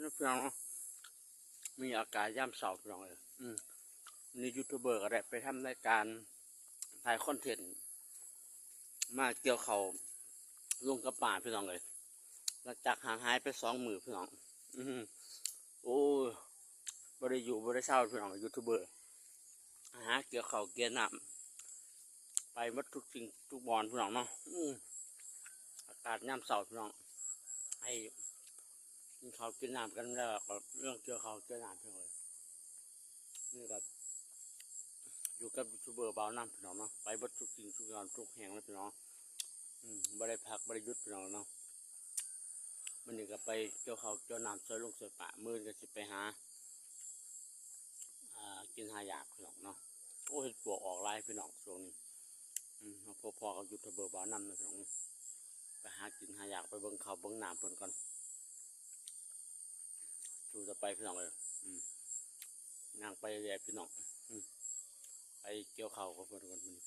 นะพี่น้องเนาะมีอากาศย่ำเสาพี่น้องเลยมียูทูบเบอร์อะไรไปทำรายการถ่ายคอนเทนต์มาเกี่ยวเขาลงกับป่าพี่น้องเลยหลังจากห่างหายไป2 มื้อพี่น้องโอ้บริอยู่บริเช่าพี่น้องยูทูบเบอร์หาเกี่ยวเขาเกี่ยวน้ำไปมัดทุกสิ่งทุกบอนพี่น้องเนาะอากาศย่ำเสาพี่น้องให้กินข้าวกินน้ำกันแล้วก็เรื่องเกี่ยวเขาเกี่ยวน้ำพี่น้องเลยนี่ก็อยู่กับยูทูบเบอร์บ่าวน้ำพี่น้องเนาะไปบัดทุกสิ่งทุกอย่างทุกแห่งเลยพี่น้องบริพักบริยุทธ์พี่น้องเนาะมันนี่ก็ไปเกี่ยวเขาเกี่ยวน้ำซอยลงซอยป่ามือก็สิไปหากินหายากพี่น้องเนาะโอ้เห็ดปวกออกลายพี่น้องช่วงนี้พอกับยูทูบเบอร์บ่าวน้ำนะพี่น้องไปหากินหายากไปเบิ่งเขาเบิ่งน้ำเพิ่นก่อนจูจะไปพี่น้องเลยนั่งไปเรื่อยพี่น้องไปเกี่ยวเขากับเพิ่นก่อนพี่น้อง